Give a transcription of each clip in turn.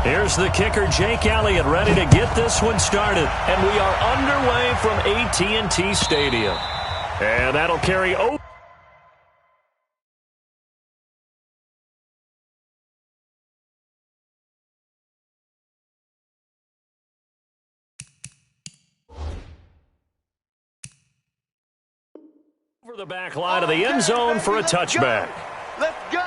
Here's the kicker, Jake Elliott, ready to get this one started. And we are underway from AT&T Stadium. And that'll carry over the back line of the end zone for a touchback. Let's go.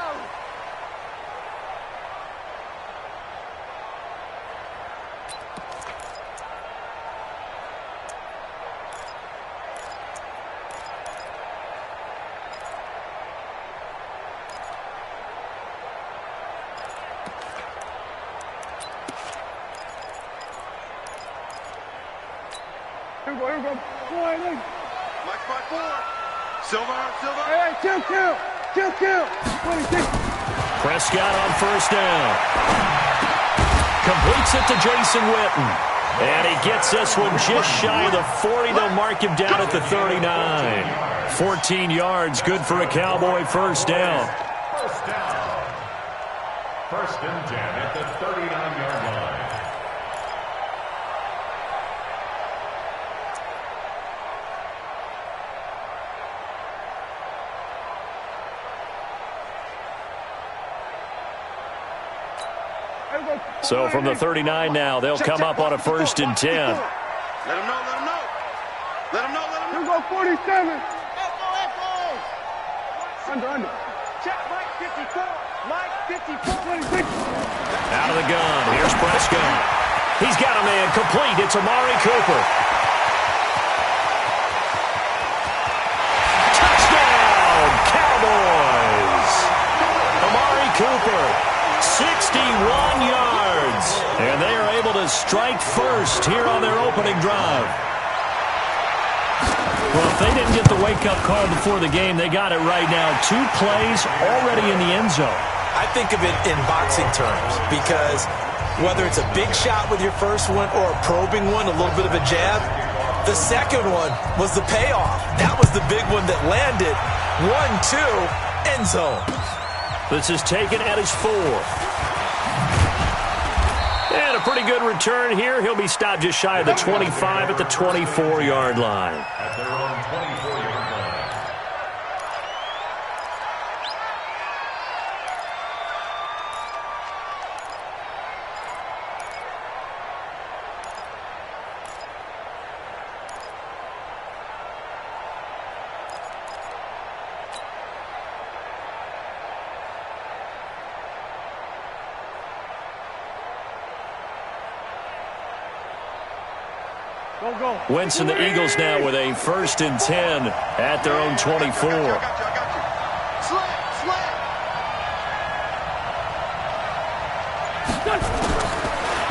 Here we go. Mike 5-4. Silver. Hey, kill. 26. Prescott on first down. Completes it to Jason Witten. And he gets this one just shy of the 40. They'll mark him down at the 39. 14 yards, good for a Cowboy first down. First and 10 at the 39-yard line. So from the 39 now, they'll come up on a first and 10. Let him know. Here we go, 47. Under. Check Mike 54. Mike 54. 26. Out of the gun. Here's Prescott. He's got a man complete. It's Amari Cooper. Touchdown, Cowboys. Amari Cooper, 61 yards. And they are able to strike first here on their opening drive. Well, if they didn't get the wake-up call before the game, they got it right now. 2 plays already in the end zone. I think of it in boxing terms because whether it's a big shot with your first one or a probing one, a little bit of a jab, the second one was the payoff. That was the big one that landed. 1-2, end zone. This is taken at his 4. And a pretty good return here. He'll be stopped just shy of the 25 at the 24-yard line. At their own 24-yard line. Go. Wentz and the Eagles now with a first and 10 at their own 24. I got you. Slant.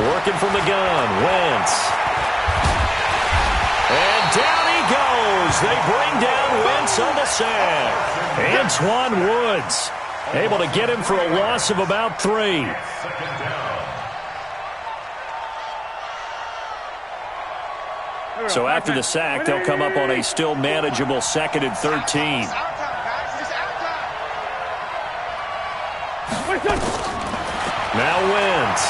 Working from the gun, Wentz. And down he goes. They bring down Wentz on the sack. Antoine Woods able to get him for a loss of about 3. Second down. So after the sack, they'll come up on a still manageable 2nd and 13. Now Wentz.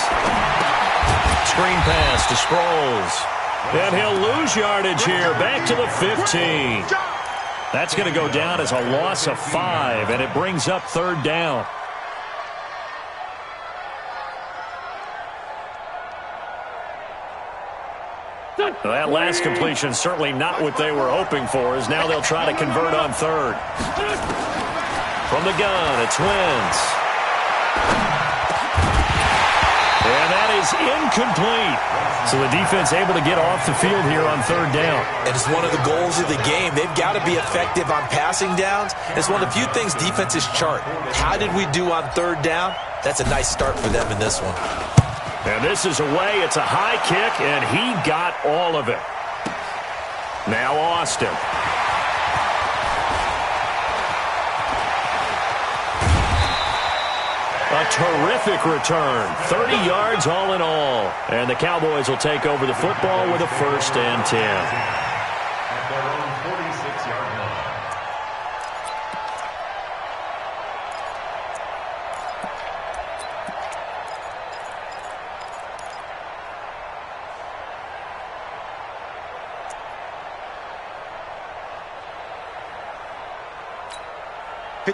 Screen pass to Sproles. And he'll lose yardage here, back to the 15. That's going to go down as a loss of 5, and it brings up 3rd down. Well, that last completion certainly not what they were hoping for, as now they'll try to convert on 3rd. From the gun, it's Wentz. And that is incomplete. So the defense able to get off the field here on 3rd down. And it's one of the goals of the game. They've got to be effective on passing downs. It's one of the few things defenses chart. How did we do on 3rd down? That's a nice start for them in this one. And this is away. It's a high kick, and he got all of it. Now Austin. A terrific return. 30 yards all in all. And the Cowboys will take over the football with a 1st and 10. At their own 46-yard line.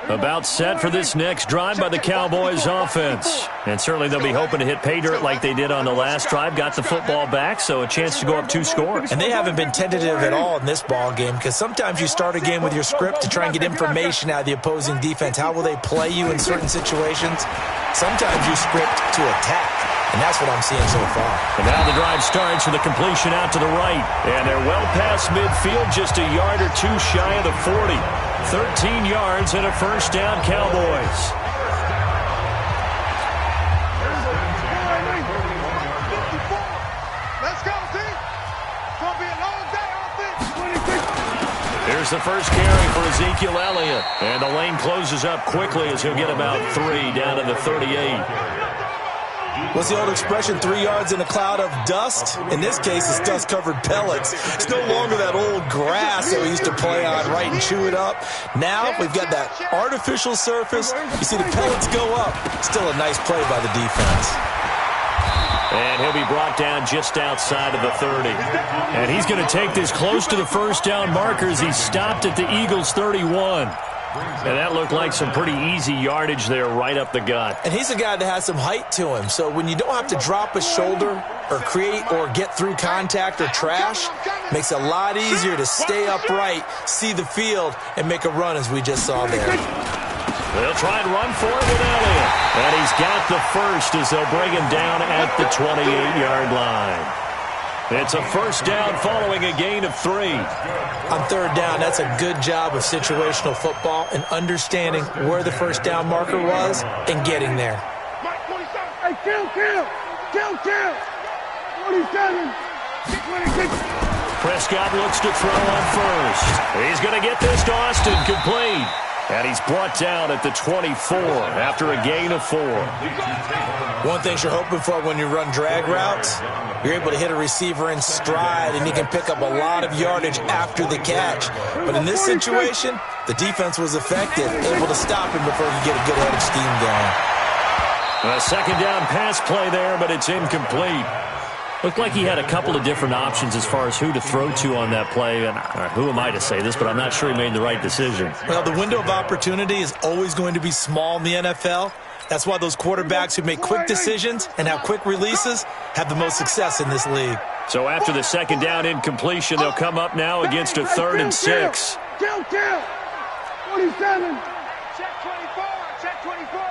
About set for this next drive by the Cowboys offense. And certainly they'll be hoping to hit pay dirt like they did on the last drive. Got the football back, so a chance to go up 2 scores. And they haven't been tentative at all in this ball game, because sometimes you start a game with your script to try and get information out of the opposing defense. How will they play you in certain situations? Sometimes you script to attack. And that's what I'm seeing so far. And now the drive starts with a completion out to the right. And they're well past midfield, just a yard or 2 shy of the 40. 13 yards and a first down, Cowboys. Let's go, team. It's going to be a long day on Here's the first carry for Ezekiel Elliott. And the lane closes up quickly as he'll get about 3 down to the 38. What's the old expression, 3 yards in a cloud of dust? In this case, it's dust-covered pellets. It's no longer that old grass that we used to play on, right, and chew it up. Now we've got that artificial surface. You see the pellets go up. Still a nice play by the defense. And he'll be brought down just outside of the 30. And he's going to take this close to the first down markers. He stopped at the Eagles' 31. And that looked like some pretty easy yardage there right up the gut. And he's a guy that has some height to him. So when you don't have to drop a shoulder or create or get through contact or trash, makes it a lot easier to stay upright, see the field, and make a run as we just saw there. They'll try and run for it with Elliott. And he's got the first as they'll bring him down at the 28-yard line. It's a first down following a gain of 3. On third down, that's a good job of situational football and understanding where the first down marker was and getting there. Hey, kill. 27. 26. Prescott looks to throw on first. He's going to get this to Austin complete. And he's brought down at the 24 after a gain of 4. One thing you're hoping for when you run drag routes, you're able to hit a receiver in stride, and he can pick up a lot of yardage after the catch. But in this situation, the defense was effective, able to stop him before he could get a good head of steam going. A second down pass play there, but it's incomplete. Looked like he had a couple of different options as far as who to throw to on that play. And who am I to say this, but I'm not sure he made the right decision. Well, the window of opportunity is always going to be small in the NFL. That's why those quarterbacks who make quick decisions and have quick releases have the most success in this league. So after the second down incompletion, they'll come up now against a 3rd and 6. Kill. 27. Check 24. Check 24.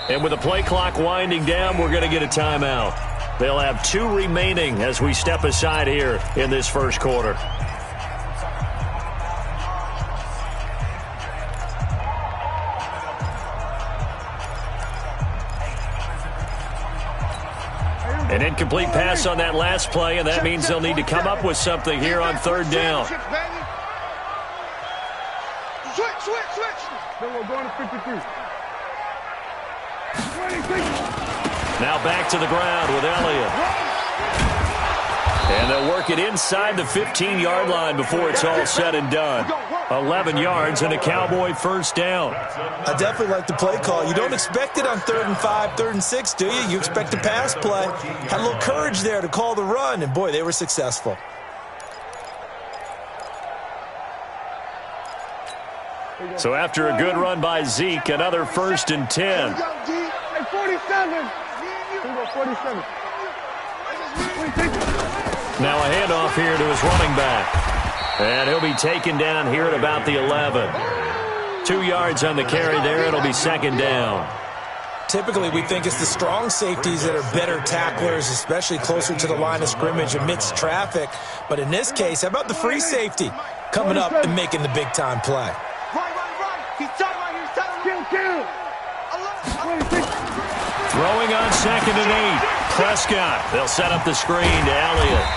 And with the play clock winding down, we're going to get a timeout. They'll have 2 remaining as we step aside here in this first quarter. An incomplete pass on that last play, and that means they'll need to come up with something here on 3rd down. Switch. Then we're going to 53. Now back to the ground with Elliott. And they'll work it inside the 15-yard line before it's all said and done. 11 yards and a Cowboy first down. I definitely like the play call. You don't expect it on 3rd and 5, 3rd and 6, do you? You expect a pass play. Had a little courage there to call the run, and boy, they were successful. So after a good run by Zeke, another 1st and 10. Hey, 47. 47. Now a handoff here to his running back. And he'll be taken down here at about the 11. 2 yards on the carry there. It'll be 2nd down. Typically, we think it's the strong safeties that are better tacklers, especially closer to the line of scrimmage amidst traffic. But in this case, how about the free safety coming up and making the big-time play? He's tight. Kill. Throwing on 2nd and 8. Prescott. They'll set up the screen to Elliott.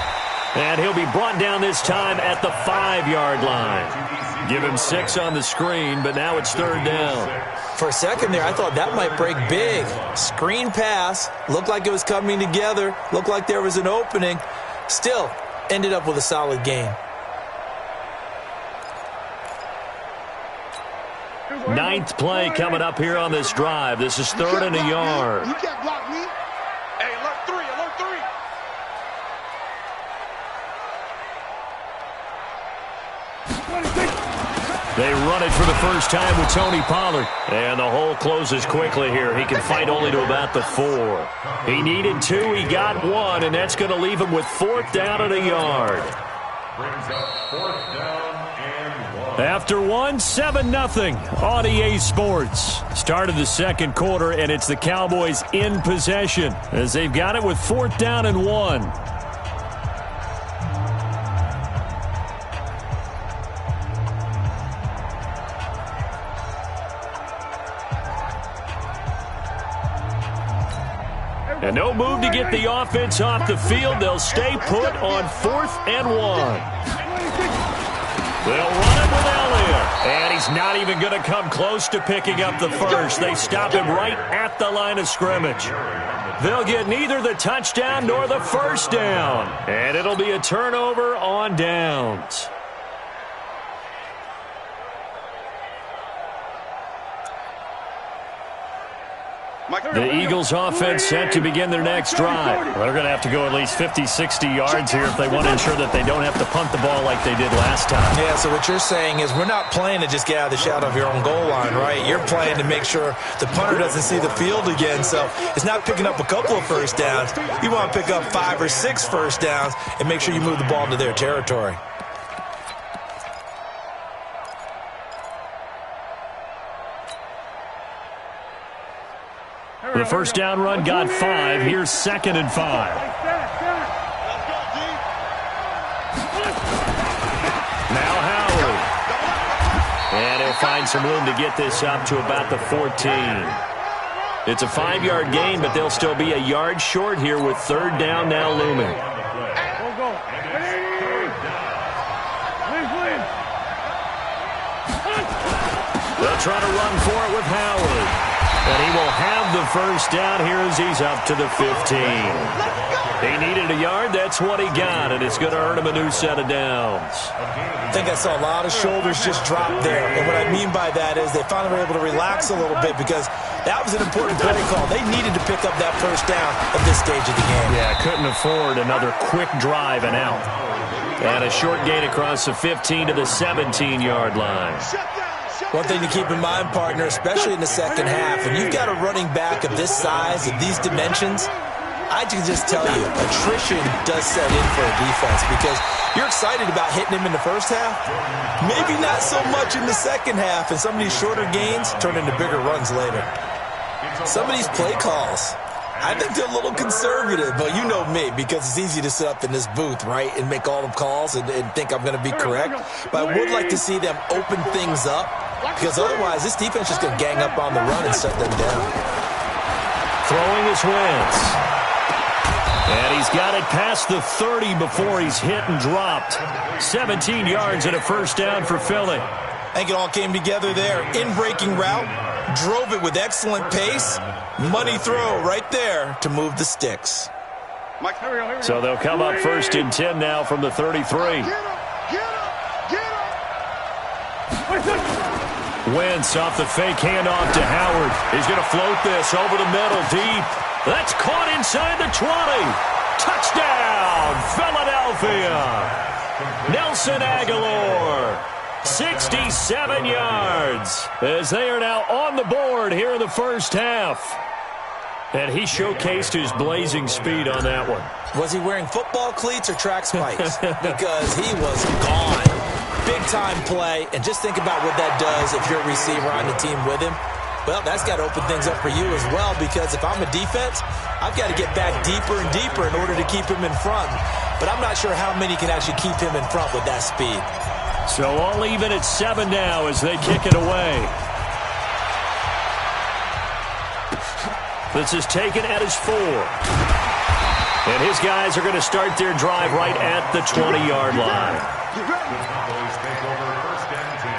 And he'll be brought down this time at the 5-yard line. Give him 6 on the screen, but now it's 3rd down. For a second there, I thought that might break big. Screen pass. Looked like it was coming together. Looked like there was an opening. Still, ended up with a solid gain. Ninth play coming up here on this drive. This is 3rd and a yard. You can't block me. Hey, alert 3, alert 3. They run it for the first time with Tony Pollard. And the hole closes quickly here. He can fight only to about the 4. He needed 2. He got 1, and that's going to leave him with 4th down and a yard. Brings up 4th down and 1. After 1, 7-0 on EA Sports. Start of the second quarter, and it's the Cowboys in possession as they've got it with 4th down and 1. And no move to get the offense off the field. They'll stay put on 4th and 1. They'll run it with Elliott. And he's not even going to come close to picking up the first. They stop him right at the line of scrimmage. They'll get neither the touchdown nor the first down. And it'll be a turnover on downs. The Eagles offense set to begin their next drive. Well, they're going to have to go at least 50, 60 yards here if they want to ensure that they don't have to punt the ball like they did last time. Yeah, so what you're saying is we're not playing to just get out of the shadow of your own goal line, right? You're playing to make sure the punter doesn't see the field again. So it's not picking up a couple of first downs. You want to pick up 5 or 6 first downs and make sure you move the ball into their territory. The first down run got 5. Here's 2nd and 5. Now Howard. And he'll find some room to get this up to about the 14. It's a 5-yard gain, but they'll still be a yard short here with 3rd down now looming. They'll try to run for it with Howard. And he will have the first down here as he's up to the 15. He needed a yard. That's what he got, and it's going to earn him a new set of downs. I think I saw a lot of shoulders just drop there. And what I mean by that is they finally were able to relax a little bit because that was an important play call. They needed to pick up that first down at this stage of the game. Yeah, couldn't afford another quick drive and out. And a short gain across the 15 to the 17-yard line. One thing to keep in mind, partner, especially in the second half, and you've got a running back of this size, of these dimensions, I can just tell you, attrition does set in for a defense because you're excited about hitting him in the first half, maybe not so much in the second half, and some of these shorter gains turn into bigger runs later. Some of these play calls, I think they're a little conservative, but you know me, because it's easy to sit up in this booth, right, and make all the calls and think I'm going to be correct. But I would like to see them open things up, because otherwise this defense is going to gang up on the run and shut them down. Throwing is Wentz. And he's got it past the 30 before he's hit and dropped. 17 yards and a first down for Philly. I think it all came together there. In-breaking route, drove it with excellent pace. Money throw right there to move the sticks. So they'll come up 1st and 10 now from the 33. Wentz off the fake handoff to Howard. He's going to float this over the middle deep. That's caught inside the 20. Touchdown, Philadelphia. Nelson Aguilar. 67 yards as they are now on the board here in the first half. And he showcased his blazing speed on that one. Was he wearing football cleats or track spikes? Because he was gone. Big-time play, and just think about what that does if you're a receiver on the team with him. Well, that's got to open things up for you as well, because if I'm a defense, I've got to get back deeper and deeper in order to keep him in front. But I'm not sure how many can actually keep him in front with that speed. So all even at 7 now as they kick it away. This is taken at his 4. And his guys are going to start their drive right at the 20-yard line. The Cowboys take over 1st and 10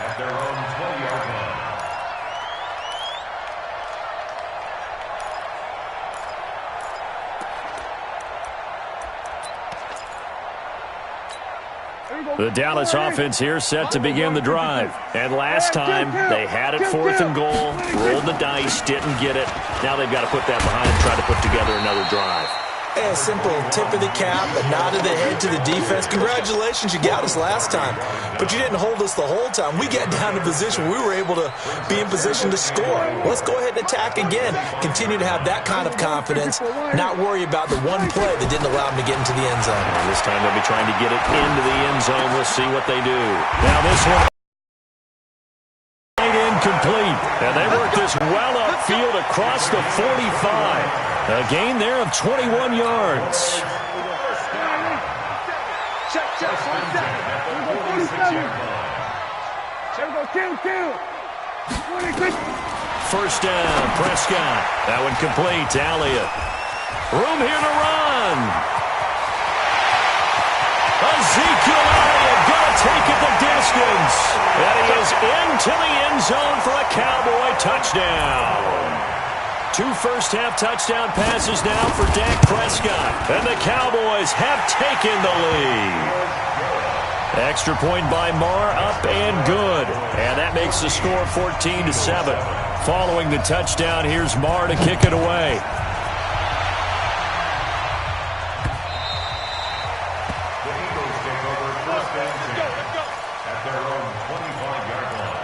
at their own 20-yard line. The Dallas offense here set to begin the drive. And last time, they had it 4th and goal, rolled the dice, didn't get it. Now they've got to put that behind and try to put together another drive. Hey, a simple tip of the cap, a nod of the head to the defense. Congratulations, you got us last time. But you didn't hold us the whole time. We got down to position. We were able to be in position to score. Let's go ahead and attack again. Continue to have that kind of confidence, not worry about the one play that didn't allow them to get into the end zone. And this time they'll be trying to get it into the end zone. We'll see what they do. Now this one. Incomplete. And they work this well upfield across the 45. A gain there of 21 yards. Check, 47. First down, Prescott. That one complete to Elliott. Room here to run. Ezekiel Elliott going to take it the distance. And he is into the end zone for a Cowboy touchdown. 2 first-half touchdown passes now for Dak Prescott. And the Cowboys have taken the lead. Extra point by Marr, up and good. And that makes the score 14-7. Following the touchdown, here's Marr to kick it away. The Eagles take over 1st and 10 at their own 25-yard line.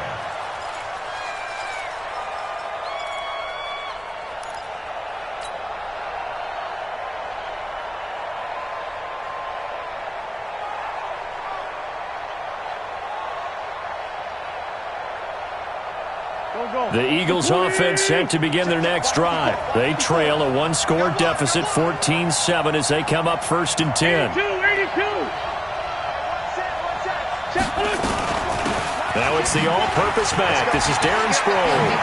The Eagles offense set to begin their next drive. They trail a 1-score deficit, 14-7, as they come up 1st and 10. 82. Now it's the all-purpose back. This is Darren Sproles.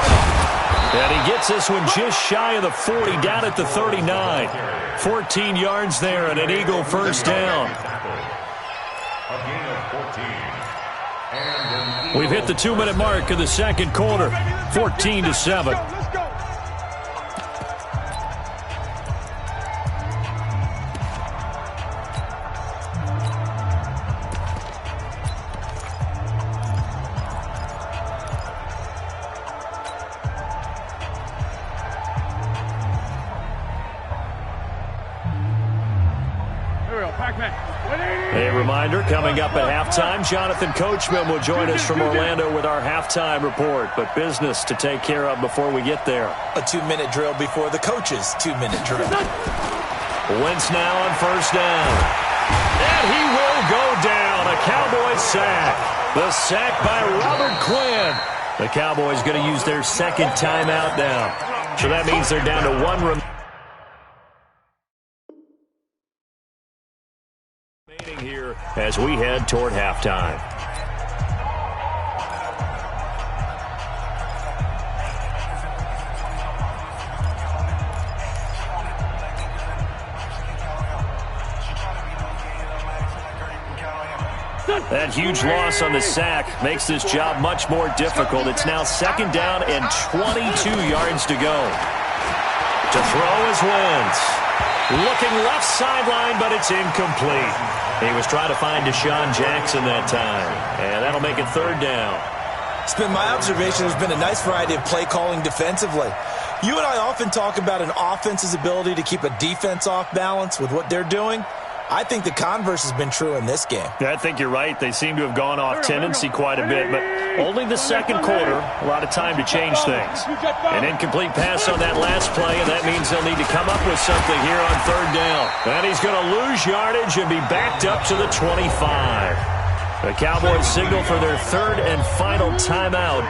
And he gets this one just shy of the 40, down at the 39. 14 yards there and an Eagle first down. A gain of 14. We've hit the 2-minute mark of the second quarter, 14-7. Let's go. A reminder, coming up at halftime, Jonathan Coachman will join us from Orlando with our halftime report. But business to take care of before we get there. A 2-minute drill before the coach's 2-minute drill. Wentz now on first down. And he will go down. A Cowboys sack. The sack by Robert Quinn. The Cowboys going to use their second timeout now. So that means they're down to 1 remaining here as we head toward halftime. That huge loss on the sack makes this job much more difficult. It's now 2nd down and 22 yards to go. To throw is Wentz. Looking left sideline, but it's incomplete. He was trying to find Deshaun Jackson that time, and that'll make it 3rd down. It's been my observation there's been a nice variety of play calling defensively. You and I often talk about an offense's ability to keep a defense off balance with what they're doing. I think the converse has been true in this game. Yeah, I think you're right. They seem to have gone off tendency quite a bit, but only the second quarter, a lot of time to change things. An incomplete pass on that last play, and that means they'll need to come up with something here on 3rd down. And he's going to lose yardage and be backed up to the 25. The Cowboys signal for their 3rd and final timeout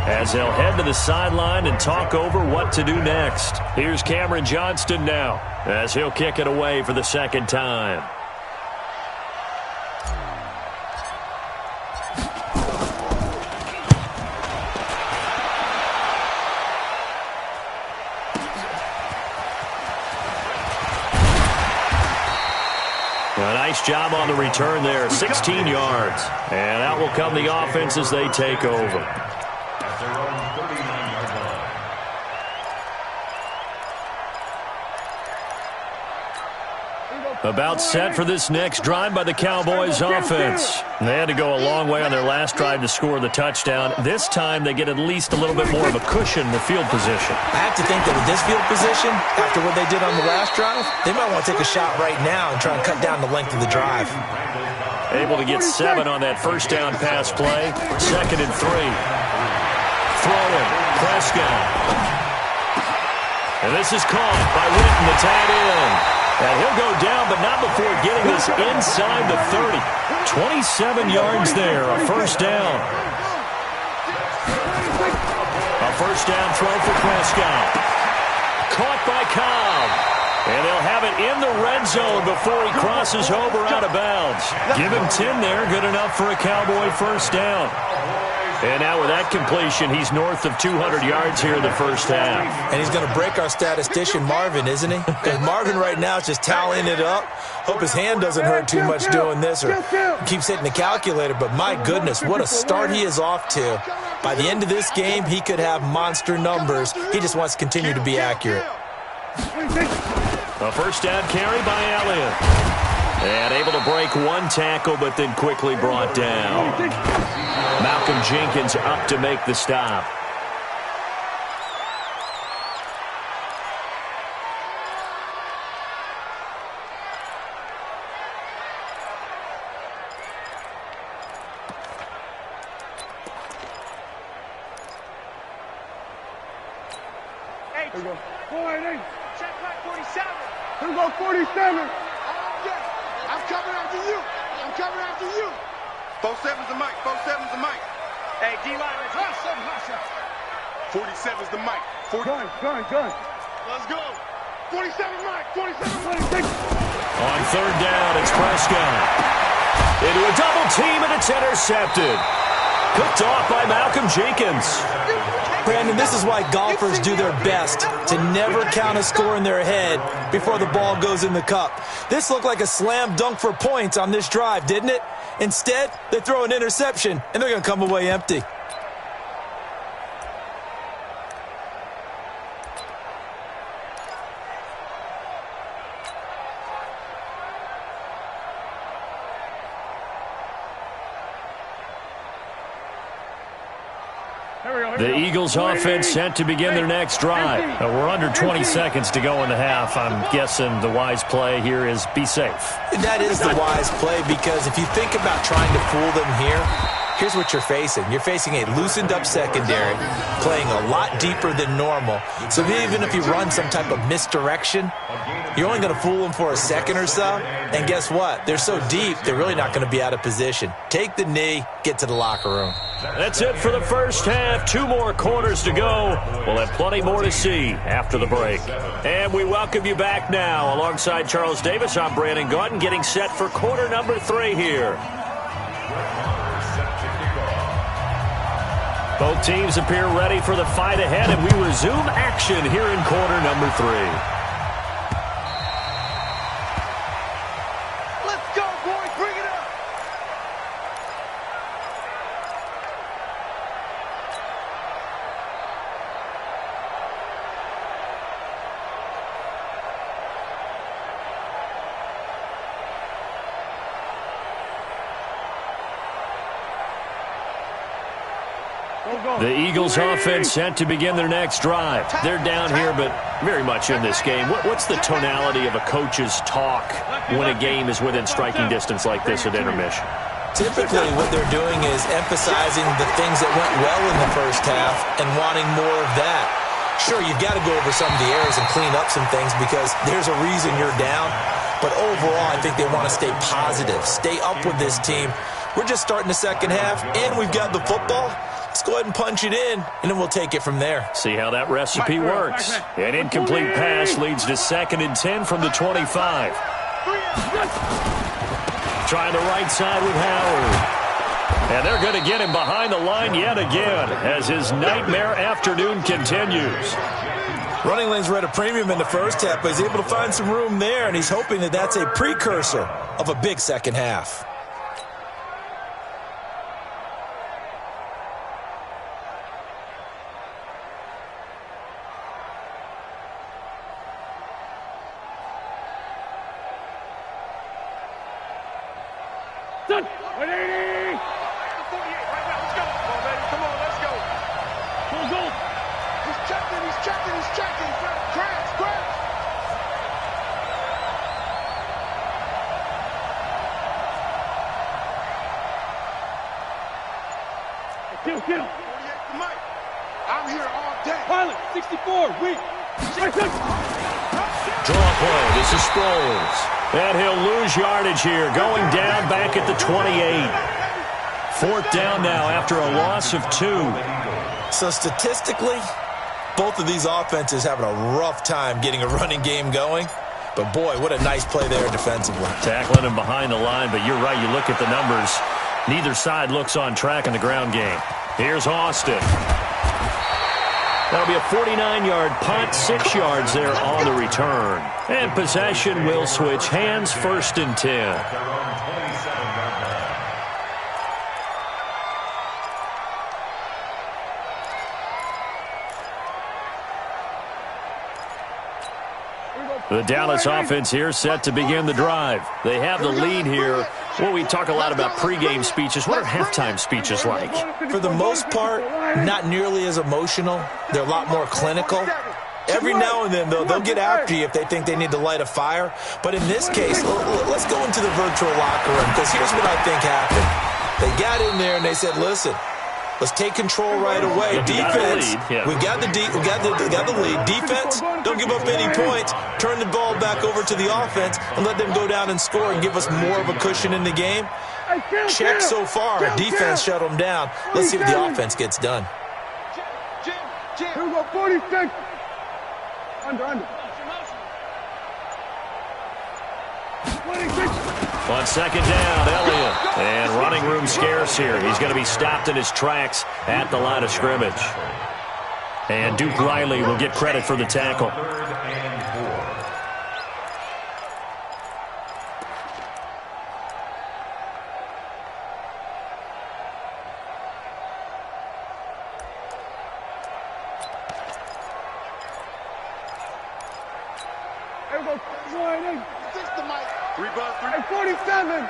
as they'll head to the sideline and talk over what to do next. Here's Cameron Johnston now as he'll kick it away for the 2nd time. A nice job on the return there, 16 yards. And out will come the offense as they take over. At their own 39-yard line. About set for this next drive by the Cowboys offense. They had to go a long way on their last drive to score the touchdown. This time they get at least a little bit more of a cushion in the field position. I have to think that with this field position, after what they did on the last drive, they might want to take a shot right now and try and cut down the length of the drive. Able to get 7 on that first down pass play. 2nd and 3. Throwing. Prescott. And this is caught by Witten, the tight end. And he'll go down, but not before getting this inside the 30. 27 yards there, a first down. A first down throw for Prescott. Caught by Cobb. And they'll have it in the red zone before he crosses over out of bounds. Give him 10 there, good enough for a Cowboy first down. And now with that completion, he's north of 200 yards here in the first half. And he's going to break our statistician, Marvin, isn't he? Because Marvin right now is just tallying it up. Hope his hand doesn't hurt too much doing this or keeps hitting the calculator. But my goodness, what a start he is off to. By the end of this game, he could have monster numbers. He just wants to continue to be accurate. A first down carry by Elliott. And able to break one tackle, but then quickly brought down. Malcolm Jenkins up to make the stop. Here we go. 4-8. Check back 47. Here we go, 47. I'm coming after you. I'm coming after you. 47's the mic. 47's the mic. Hey, D-line, hot shot. 47's the mic. Gun. Let's go. 47 mic. 47. On third down, it's Prescott. Into a double team, and it's intercepted. Picked off by Malcolm Jenkins. Brandon, this is why golfers do their best to never count a score in their head before the ball goes in the cup. This looked like a slam dunk for points on this drive, didn't it? Instead, they throw an interception, and they're going to come away empty. The Eagles offense set to begin their next drive. We're under 20 seconds to go in the half. I'm guessing the wise play here is be safe. That is the wise play because if you think about trying to fool them here, here's what you're facing. You're facing a loosened up secondary, playing a lot deeper than normal. So even if you run some type of misdirection, you're only going to fool them for a second or so. And guess what? They're so deep, they're really not going to be out of position. Take the knee, get to the locker room. That's it for the first half. 2 more quarters to go. We'll have plenty more to see after the break. And we welcome you back now. Alongside Charles Davis, I'm Brandon Gaudin, getting set for quarter number 3 here. Both teams appear ready for the fight ahead, and we resume action here in quarter number 3. Let's go, boys. Bring it up. The Eagles offense set to begin their next drive. They're down here, but very much in this game. What's the tonality of a coach's talk when a game is within striking distance like this at intermission? Typically, what they're doing is emphasizing the things that went well in the first half and wanting more of that. Sure, you've got to go over some of the errors and clean up some things because there's a reason you're down. But overall, I think they want to stay positive, stay up with this team. We're just starting the second half, and we've got the football. Let's go ahead and punch it in, and then we'll take it from there. See how that recipe works. An incomplete pass leads to 2nd and 10 from the 25. Trying the right side with Howard. And they're going to get him behind the line yet again as his nightmare afternoon continues. Running lanes were at a premium in the first half, but he's able to find some room there, and he's hoping that that's a precursor of a big second half. 180. 48 right now. Let's go. Come on, baby. Come on, let's go. Go. He's checking. Crash. Kill. 48 for Mike. I'm here all day. Pilot, 64, weak. Draw play. This is Sproles. And he'll lose yardage here, going down back at the 28. Fourth down now after a loss of 2. So statistically, both of these offenses having a rough time getting a running game going. But boy, what a nice play there defensively. Tackling him behind the line, but you're right. You look at the numbers. Neither side looks on track in the ground game. Here's Austin. That'll be a 49-yard punt, 6 yards there on the return. And possession will switch hands, 1st and 10. The Dallas offense here set to begin the drive. They have the lead here. Well, we talk a lot about pregame speeches. What are halftime speeches like? For the most part, not nearly as emotional. They're a lot more clinical. Every now and then, though, they'll get after you if they think they need to light a fire. But in this case, let's go into the virtual locker room, because here's what I think happened. They got in there and they said, listen, let's take control right away. Defense, we got the lead. Defense, don't give up any points. Turn the ball back over to the offense and let them go down and score and give us more of a cushion in the game. Check so far. Defense shut them down. Let's see if the offense gets done. Here we go, 46. Under. 26. On 2nd down, Elliott. And running room scarce here. He's going to be stopped in his tracks at the line of scrimmage. And Duke Riley will get credit for the tackle. Here we go, 180. 3 buzz, 3. Hey, 47.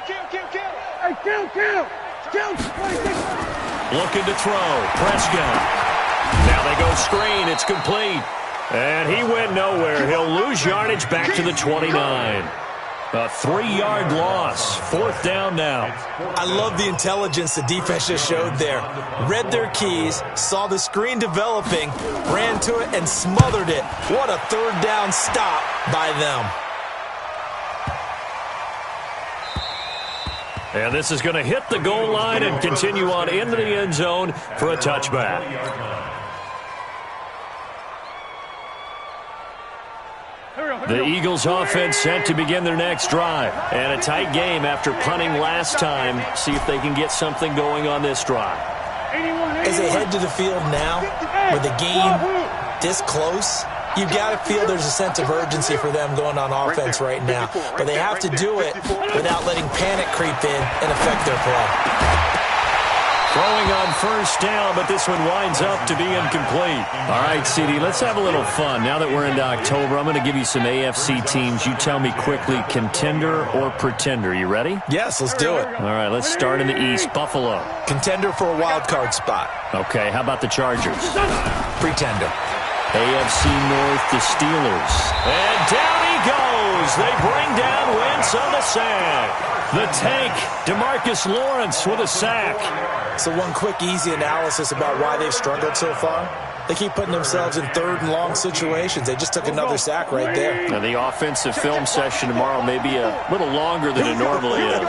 Kill. Hey, kill. 26. Looking to throw. Prescott. Now they go screen. It's complete. And he went nowhere. He'll lose yardage back to the 29. A 3-yard loss. 4th down now. I love the intelligence the defense just showed there. Read their keys, saw the screen developing, ran to it, and smothered it. What a 3rd down stop by them. And this is going to hit the goal line and continue on into the end zone for a touchback. The Eagles offense set to begin their next drive. And a tight game after punting last time. See if they can get something going on this drive. As they head to the field now, with the game this close, you've got to feel there's a sense of urgency for them going on offense right now. But they have to do it without letting panic creep in and affect their play. Throwing on 1st down, but this one winds up to be incomplete. All right, CD, let's have a little fun. Now that we're into October, I'm going to give you some AFC teams. You tell me quickly, contender or pretender. You ready? Yes, let's do it. All right, let's start in the East. Buffalo. Contender for a wild card spot. Okay, how about the Chargers? Pretender. AFC North, the Steelers. And down he goes. They bring down Wentz on the sack. The tank, DeMarcus Lawrence with a sack. So one quick, easy analysis about why they've struggled so far. They keep putting themselves in 3rd and long situations. They just took another sack right there. Now, the offensive film session tomorrow may be a little longer than it normally is.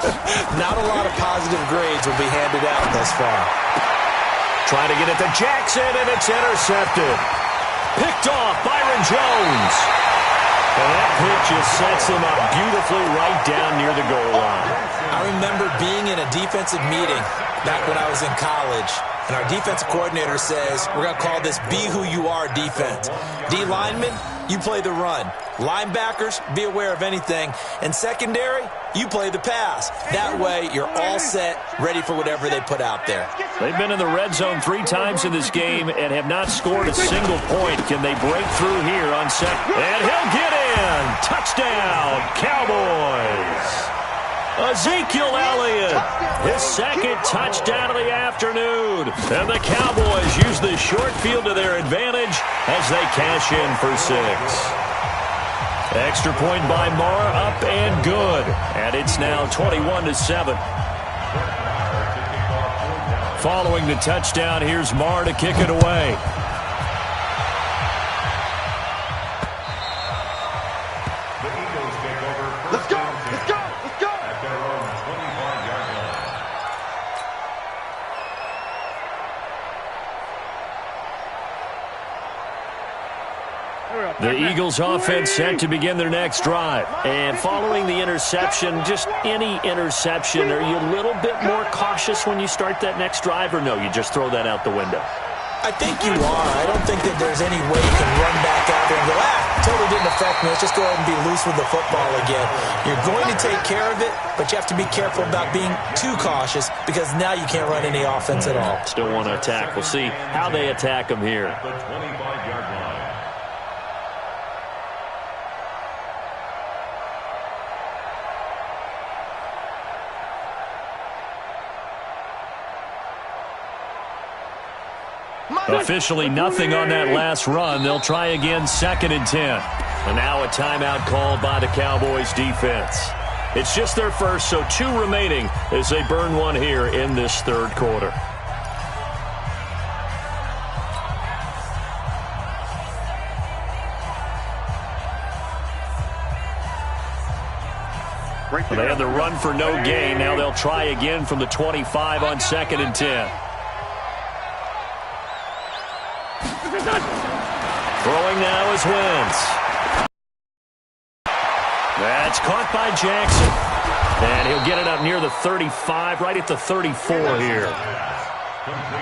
Not a lot of positive grades will be handed out thus far. Trying to get it to Jackson, and it's intercepted. Picked off, Byron Jones. And that pitch just sets him up beautifully right down near the goal line. I remember being in a defensive meeting back when I was in college, And our defensive coordinator says we're going to call this be who you are defense. D linemen, you play the run. Linebackers, be aware of anything. And secondary, you play the pass. That way, you're all set, ready for whatever they put out there. They've been in the red zone 3 times in this game and have not scored a single point. Can they break through here on second? And he'll get in. Touchdown, Cowboys. Ezekiel Elliott, his second touchdown of the afternoon. And the Cowboys use the short field to their advantage as they cash in for 6. Extra point by Marr, up and good. And it's now 21-7. Following the touchdown, here's Marr to kick it away. Let's go! Let's go! Let's go! At their own 25-yard line. The Eagles offense set to begin their next drive. And following the interception, just any interception, are you a little bit more cautious when you start that next drive, or no, you just throw that out the window? I think you are. I don't think that there's any way you can run back out there and go, totally didn't affect me. Let's just go ahead and be loose with the football again. You're going to take care of it, but you have to be careful about being too cautious because now you can't run any offense at all. Still want to attack. We'll see how they attack them here. The 25-yard line. Officially nothing on that last run. They'll try again, 2nd and 10. And now a timeout called by the Cowboys defense. It's just their first, so 2 remaining as they burn one here in this third quarter. They had the run for no gain. Now they'll try again from the 25 on 2nd and 10. Throwing now is Wentz. That's caught by Jackson. And he'll get it up near the 35, right at the 34 here.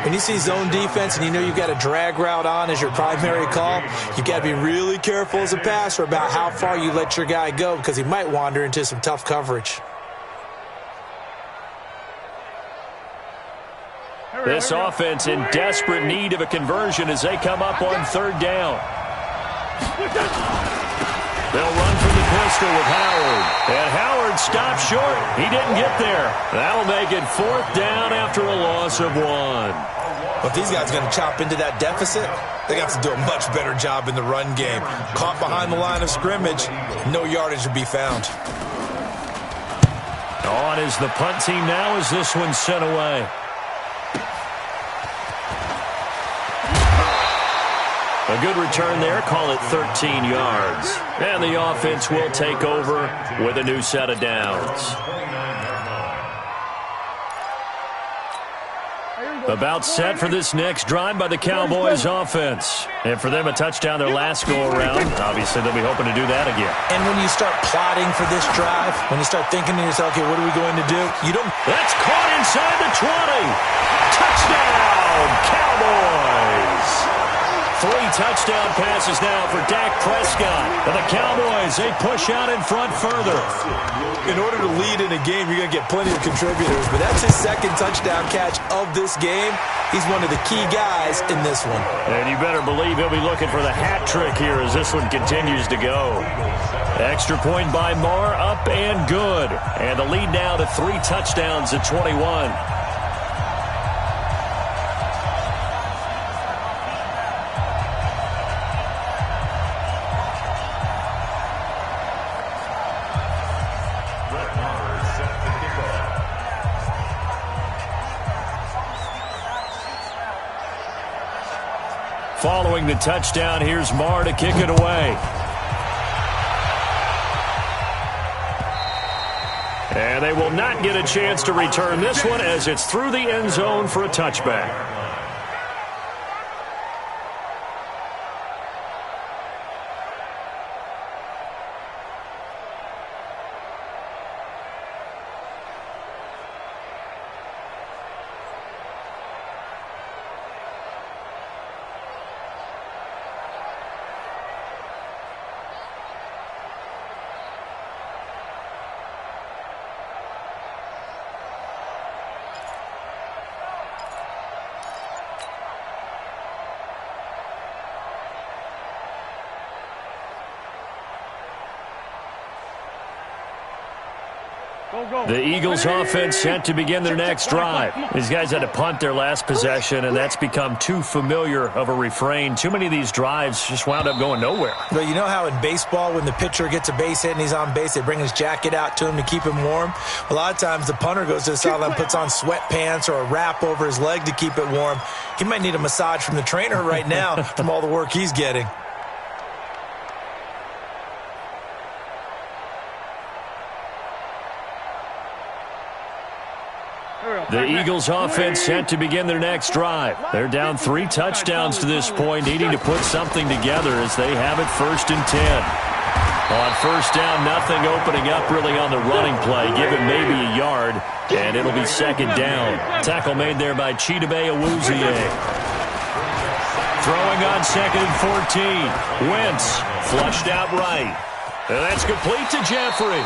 When you see zone defense and you know you've got a drag route on as your primary call, you've got to be really careful as a passer about how far you let your guy go because he might wander into some tough coverage. This offense in desperate need of a conversion as they come up on 3rd down. They'll run from the pistol with Howard. And Howard stops short. He didn't get there. That'll make it 4th down after a loss of 1. But these guys are going to chop into that deficit. They got to do a much better job in the run game. Caught behind the line of scrimmage, no yardage to be found. On is the punt team now as this one's sent away. A good return there, call it 13 yards. And the offense will take over with a new set of downs. About set for this next drive by the Cowboys offense. And for them, a touchdown their last go-around. Obviously, they'll be hoping to do that again. And when you start plotting for this drive, when you start thinking to yourself, okay, what are we going to do? You don't... That's caught inside the 20. Touchdown, Cowboys. 3 touchdown passes now for Dak Prescott. And the Cowboys, they push out in front further. In order to lead in a game, you're going to get plenty of contributors. But that's his 2nd touchdown catch of this game. He's one of the key guys in this one. And you better believe he'll be looking for the hat trick here as this one continues to go. Extra point by Marr, up and good. And the lead now to 3 touchdowns at 21. Following the touchdown, here's Marr to kick it away. And they will not get a chance to return this one as it's through the end zone for a touchback. The Eagles offense set to begin their next drive. These guys had to punt their last possession, and that's become too familiar of a refrain. Too many of these drives just wound up going nowhere. Well, you know how in baseball when the pitcher gets a base hit and he's on base, they bring his jacket out to him to keep him warm? A lot of times the punter goes to the sideline, puts on sweatpants or a wrap over his leg to keep it warm. He might need a massage from the trainer right now from all the work he's getting. The Eagles offense set to begin their next drive. They're down 3 touchdowns to this point, needing to put something together as they have it 1st and 10. On 1st down, nothing opening up really on the running play. Give it maybe a yard, and it'll be 2nd down. Tackle made there by Chidobe Awuzie. Throwing on 2nd and 14. Wentz flushed out right. And that's complete to Jeffrey.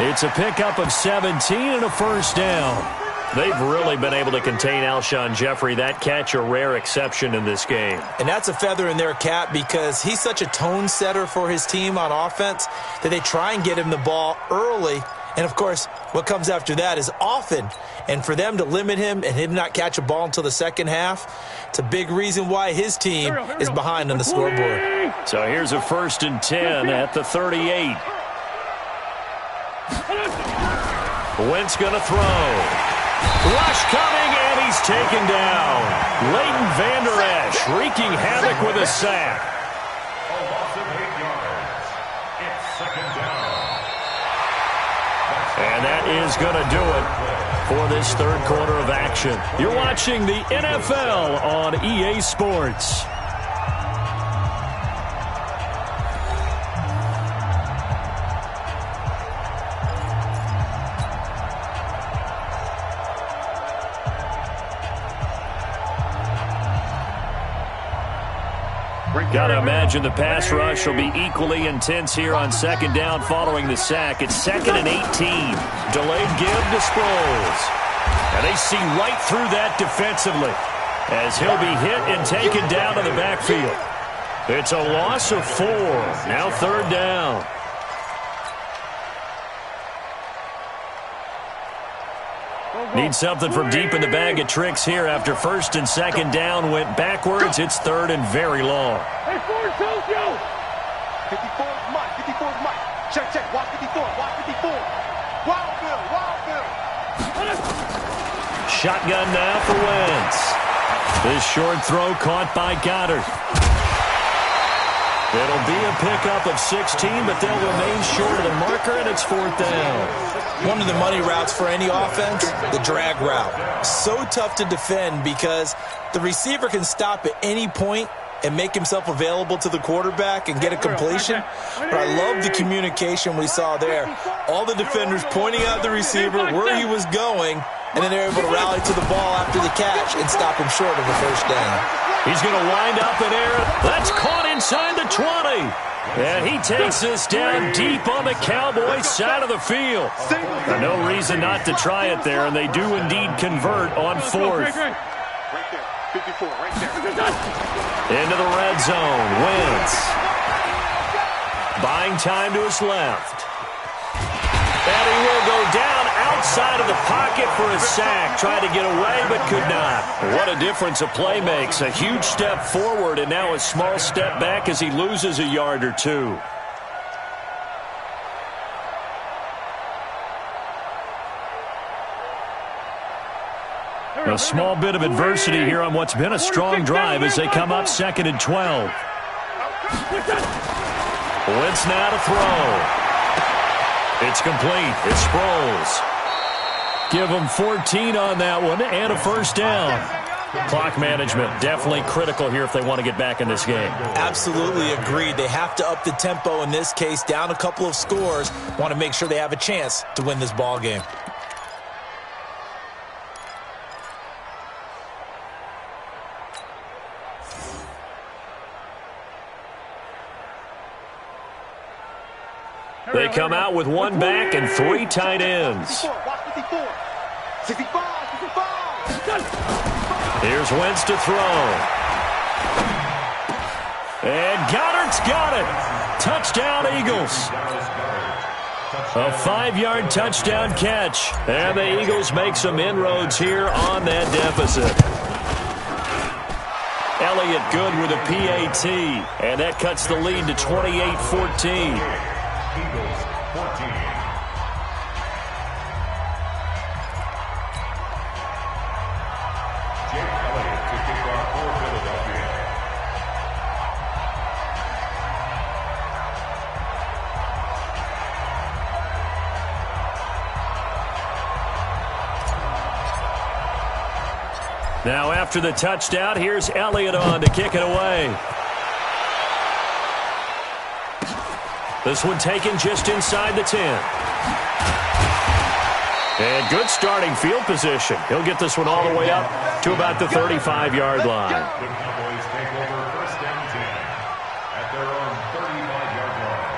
It's a pickup of 17 and a 1st down. They've really been able to contain Alshon Jeffrey. That catch a rare exception in this game. And that's a feather in their cap because he's such a tone setter for his team on offense that they try and get him the ball early. And, of course, what comes after that is often. And for them to limit him and him not catch a ball until the second half, it's a big reason why his team is behind on the scoreboard. So here's a 1st and 10 at the 38. Wentz going to throw. Rush coming, and he's taken down. Leighton Vander Esch wreaking havoc with a sack. A loss of 8 yards. It's 2nd down. And that is going to do it for this 3rd quarter of action. You're watching the NFL on EA Sports. Got to imagine the pass rush will be equally intense here on 2nd down following the sack. It's 2nd and 18. Delayed give to Sproles. And they see right through that defensively as he'll be hit and taken down in the backfield. It's a loss of 4. Now 3rd down. Need something from deep in the bag of tricks here after 1st and 2nd down went backwards. It's 3rd and very long. Hey, Ford, Tokyo! 54 is Mike. 54 is Mike. Check, check. Watch 54. Watch 54. Wild Bill. Wild Bill. Shotgun now for Wentz. This short throw caught by Goddard. It'll be a pickup of 16, but they'll remain short of the marker, and it's 4th down. One of the money routes for any offense, the drag route. So tough to defend because the receiver can stop at any point and make himself available to the quarterback and get a completion. But I love the communication we saw there. All the defenders pointing out the receiver, where he was going, and then they're able to rally to the ball after the catch and stop him short of a 1st down. He's going to wind up in air. That's caught inside the 20. And he takes this down deep on the Cowboys side of the field. No reason not to try it there, and they do indeed convert on 4th. Right there. 54, right there. Into the red zone. Wentz. Buying time to his left. And he will go down outside of the pocket for a sack. Tried to get away, but could not. What a difference a play makes. A huge step forward and now a small step back as he loses a yard or 2. A small bit of adversity here on what's been a strong drive as they come up 2nd and 12. Wentz now to throw. It's complete. It's Sproles. Give them 14 on that one and a 1st down. Clock management definitely critical here if they want to get back in this game. Absolutely agreed. They have to up the tempo in this case, down a couple of scores. Want to make sure they have a chance to win this ball game. They come out with 1 back and 3 tight ends. 54. 65. Here's Wentz to throw. And Goddard's got it. Touchdown, Eagles. A 5-yard touchdown catch. And the Eagles make some inroads here on that deficit. Elliott good with a PAT. And that cuts the lead to 28-14. Eagles 14. Jake Elliott to kick off for Philadelphia. Now after the touchdown, here's Elliott on to kick it away. This one taken just inside the 10. And good starting field position. He'll get this one all the way up to about the 35-yard line. The Cowboys take over first down 10 at their own 35-yard line.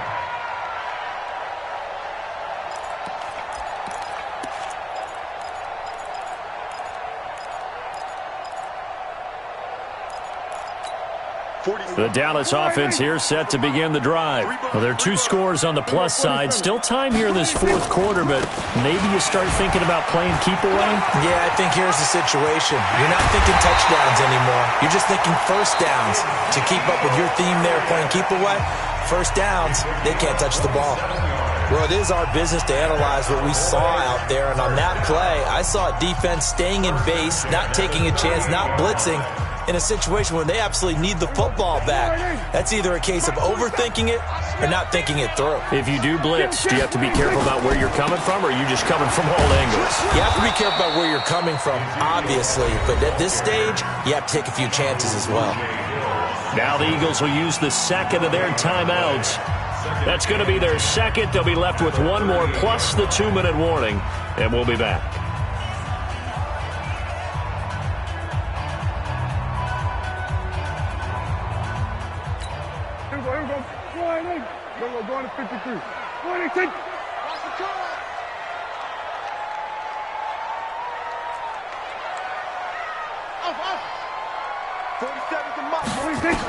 The Dallas offense here set to begin the drive. Well, there are 2 scores on the plus side. Still time here in this fourth quarter, but maybe you start thinking about playing keep away? Yeah, I think here's the situation. You're not thinking touchdowns anymore. You're just thinking first downs. To keep up with your theme there, playing keep away, first downs, they can't touch the ball. Well, it is our business to analyze what we saw out there, and on that play, I saw a defense staying in base, not taking a chance, not blitzing, in a situation where they absolutely need the football back. That's either a case of overthinking it or not thinking it through. If you do blitz, do you have to be careful about where you're coming from, or are you just coming from all angles? You have to be careful about where you're coming from, obviously, but at this stage, you have to take a few chances as well. Now the Eagles will use the second of their timeouts. That's going to be their second. They'll be left with one more plus the 2-minute warning, and we'll be back. Going to 53. 26. Watch the car. Off. 47 to Mike. 26.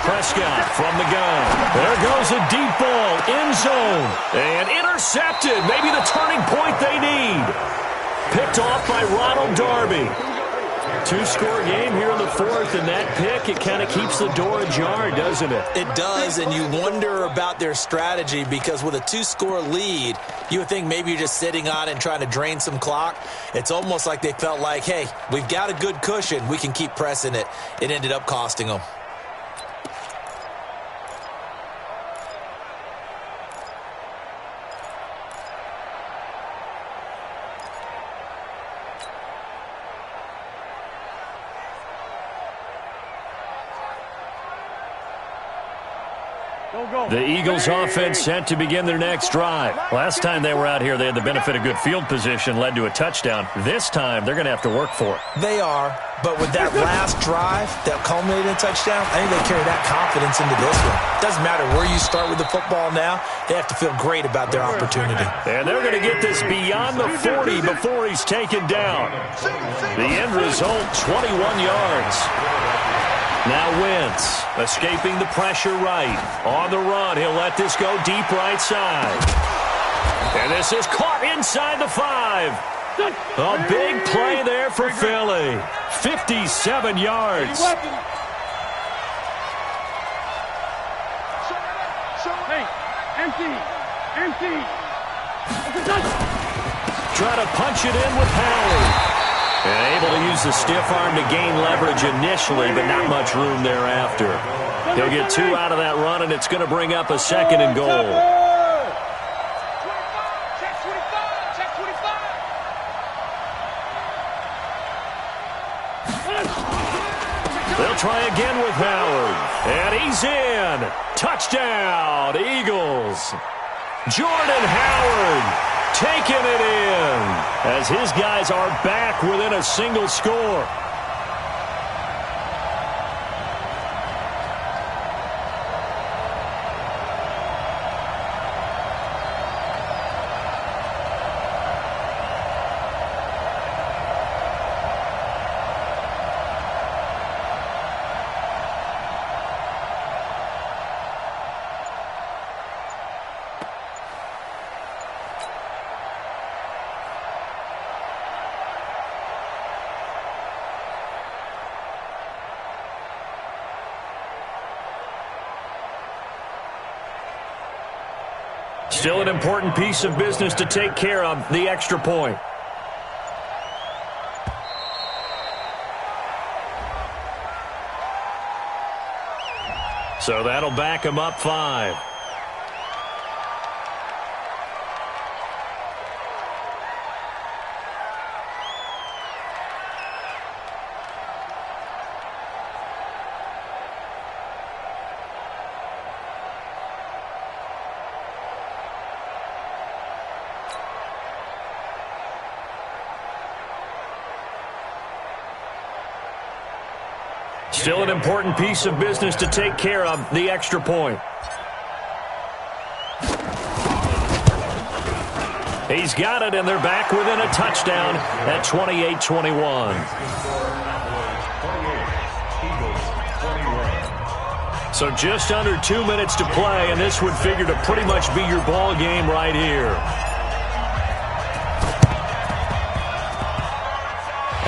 Prescott from the gun. There goes a deep ball, end zone, and intercepted. Maybe the turning point they need. Picked off by Ronald Darby. 2-score game here in the fourth, and that pick, it kind of keeps the door ajar, doesn't it? It does, and you wonder about their strategy because with a 2-score lead, you would think maybe you're just sitting on it and trying to drain some clock. It's almost like they felt like, hey, we've got a good cushion. We can keep pressing it. It ended up costing them. The Eagles offense set to begin their next drive. Last time they were out here, they had the benefit of good field position, led to a touchdown. This time, they're going to have to work for it. They are, but with that last drive that culminated in a touchdown, I think they carry that confidence into this one. Doesn't matter where you start with the football now, they have to feel great about their opportunity. And they're going to get this beyond the 40 before he's taken down. The end result, 21 yards. Now Wentz, escaping the pressure right. On the run, he'll let this go deep right side. And this is caught inside the 5. A big play there for Philly. 57 yards. Hey, empty. Try to punch it in with Howard. And able to use the stiff arm to gain leverage initially, but not much room thereafter. He'll get 2 out of that run, and it's going to bring up a 2nd and goal. They'll try again with Howard. And he's in. Touchdown, Eagles. Jordan Howard taking it in as his guys are back within a single score. Still an important piece of business to take care of, the extra point. So that'll back him up 5. Still an important piece of business to take care of, the extra point. He's got it, and they're back within a touchdown at 28-21. So just under 2 minutes to play, and this would figure to pretty much be your ball game right here.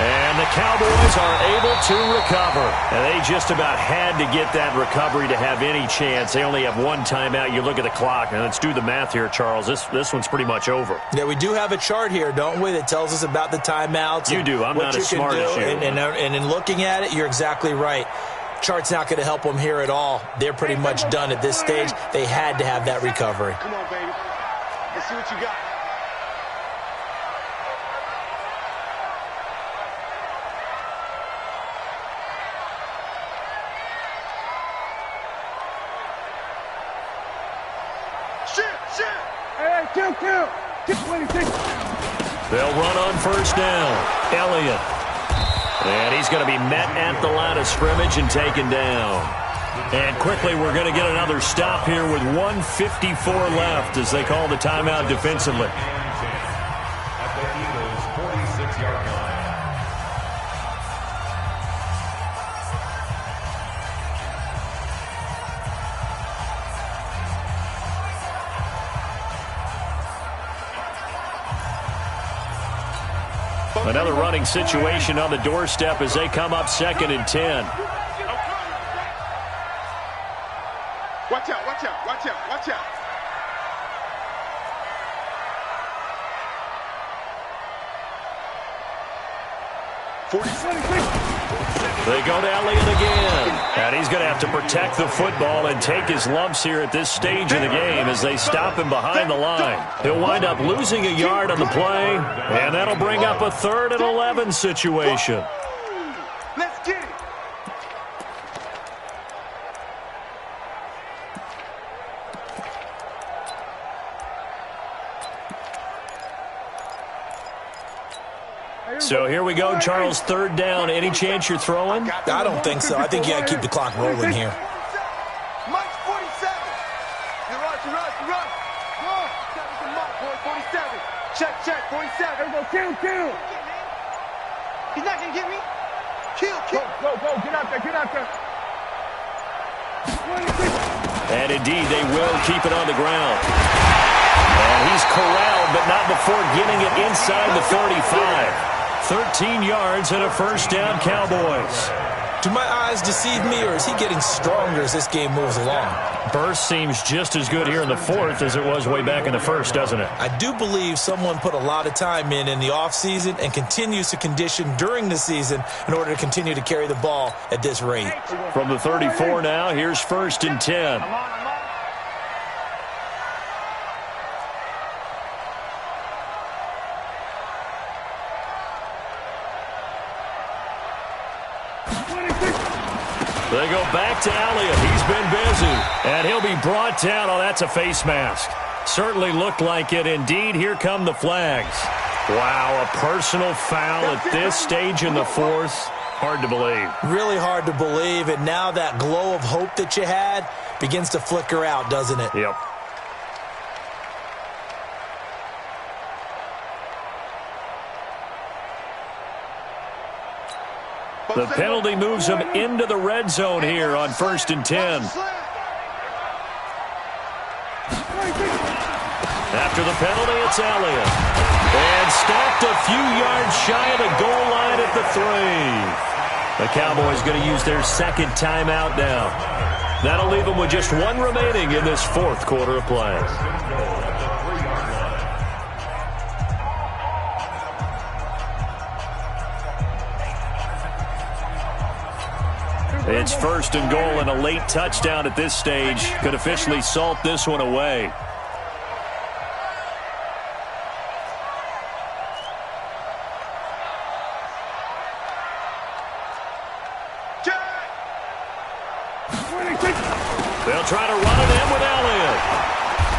And the Cowboys are able to recover. And they just about had to get that recovery to have any chance. They only have one timeout. You look at the clock. Now, let's do the math here, Charles. This one's pretty much over. Yeah, we do have a chart here, don't we, that tells us about the timeouts. You do. I'm not as smart as you. And in looking at it, you're exactly right. Chart's not going to help them here at all. They're pretty much done at this stage. They had to have that recovery. Come on, baby. Let's see what you got. Hey, kill. Get 26. They'll run on first down. Elliott. And he's going to be met at the line of scrimmage and taken down. And quickly, we're going to get another stop here with 1:54 left as they call the timeout defensively. At the Eagles' 46-yard line. Another running situation on the doorstep as they come up 2nd and 10. Watch out, watch out, watch out, watch out. They go to Elliott again. And he's going to have to protect the football and take his lumps here at this stage of the game as they stop him behind the line. He'll wind up losing a yard on the play, and that'll bring up a 3rd and 11 situation. Let's get it. So here we go, Charles, 3rd down. Any chance you're throwing? I don't think so. I think you got to keep the clock rolling here. Mike's 47. You run. Mike, boy, 47. Check, 47. There we go, kill. He's not going to get me. Kill. Go, get out there. 26. And indeed, they will keep it on the ground. And he's corralled, but not before getting it inside the 35. 13 yards and a first down, Cowboys. Do my eyes deceive me, or is he getting stronger as this game moves along? Burst seems just as good here in the 4th as it was way back in the 1st, doesn't it? I do believe someone put a lot of time in the offseason and continues to condition during the season in order to continue to carry the ball at this rate. From the 34 now, here's 1st and 10. They go back to Elliott. He's been busy. And he'll be brought down. Oh, that's a face mask. Certainly looked like it. Indeed, here come the flags. Wow, a personal foul at this stage in the 4th. Hard to believe. Really hard to believe. And now that glow of hope that you had begins to flicker out, doesn't it? Yep. The penalty moves him into the red zone here on 1st and 10. After the penalty, it's Elliott. And stacked a few yards shy of the goal line at the 3. The Cowboys going to use their 2nd timeout now. That'll leave them with just one remaining in this fourth quarter of play. It's first and goal, and a late touchdown at this stage could officially salt this one away. They'll try to run it in with Elliott.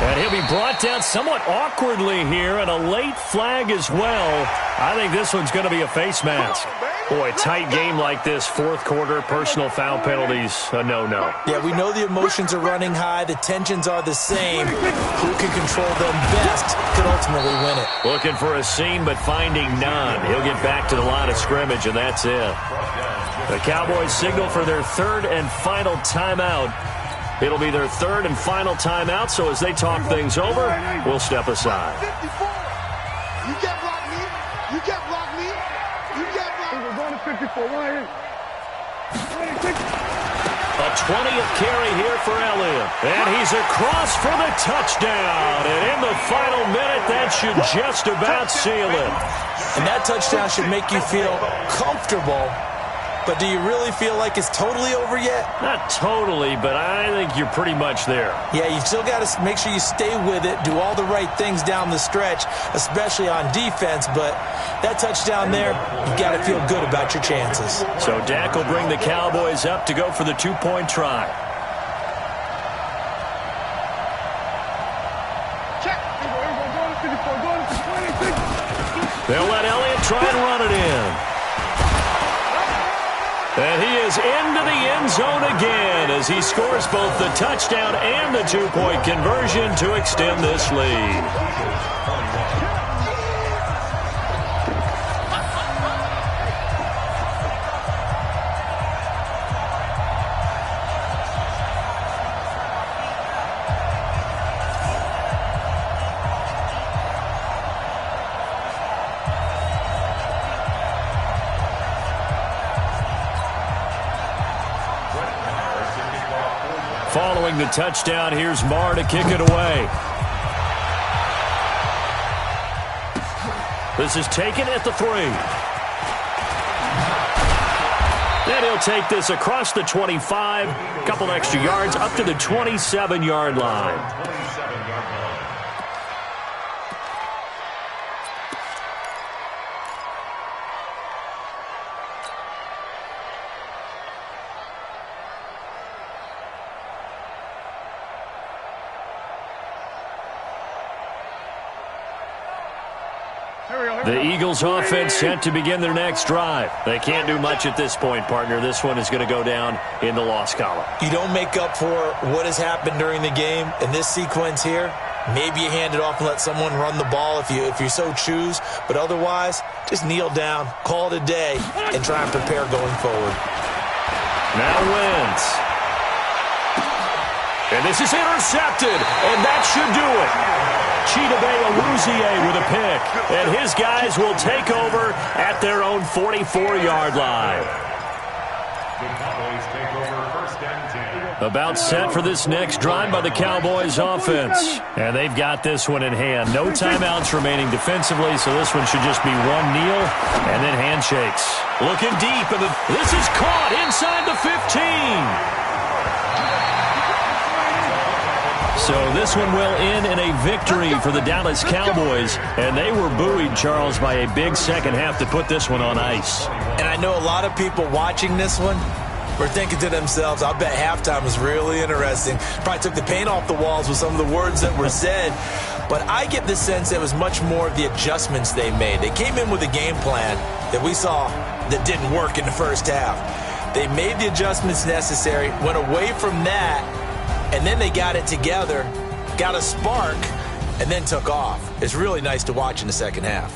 And he'll be brought down somewhat awkwardly here, and a late flag as well. I think this one's going to be a face mask. Boy, tight game like this, fourth quarter, personal foul penalties, a no-no. Yeah, we know the emotions are running high. The tensions are the same. Who can control them best could ultimately win it. Looking for a seam, but finding none. He'll get back to the line of scrimmage, and that's it. The Cowboys signal for their third and final timeout. It'll be their third and final timeout, so as they talk things over, we'll step aside. 54. You can't block me. You can't block me. You can't block me. We're going to 54. Right here. A 20th carry here for Elliott. And he's across for the touchdown. And in the final minute, that should just about seal it. And that touchdown should make you feel comfortable. But do you really feel like it's totally over yet? Not totally, but I think you're pretty much there. Yeah, you still got to make sure you stay with it, do all the right things down the stretch, especially on defense. But that touchdown there, you've got to feel good about your chances. So Dak will bring the Cowboys up to go for the two-point try. They'll let Elliott try and run it in. And he is into the end zone again as he scores both the touchdown and the two-point conversion to extend this lead. Following the touchdown, here's Marr to kick it away. This is taken at the 3. And he'll take this across the 25, a couple extra yards up to the 27-yard line. The Eagles offense set to begin their next drive. They can't do much at this point, partner. This one is going to go down in the loss column. You don't make up for what has happened during the game in this sequence here. Maybe you hand it off and let someone run the ball if you so choose. But otherwise, just kneel down, call it a day, and try and prepare going forward. Now Wentz. And this is intercepted, and that should do it. Chidobe with a pick, and his guys will take over at their own 44-yard line. About set for this next drive by the Cowboys offense. And they've got this one in hand. No timeouts remaining defensively, so this one should just be one kneel and then handshakes. Looking deep, and this is caught inside the 15. So this one will end in a victory for the Dallas Cowboys. And they were buoyed, Charles, by a big second half to put this one on ice. And I know a lot of people watching this one were thinking to themselves, I bet halftime was really interesting. Probably took the paint off the walls with some of the words that were said. But I get the sense it was much more of the adjustments they made. They came in with a game plan that we saw that didn't work in the first half. They made the adjustments necessary, went away from that, and then they got it together, got a spark, and then took off. It's really nice to watch in the second half.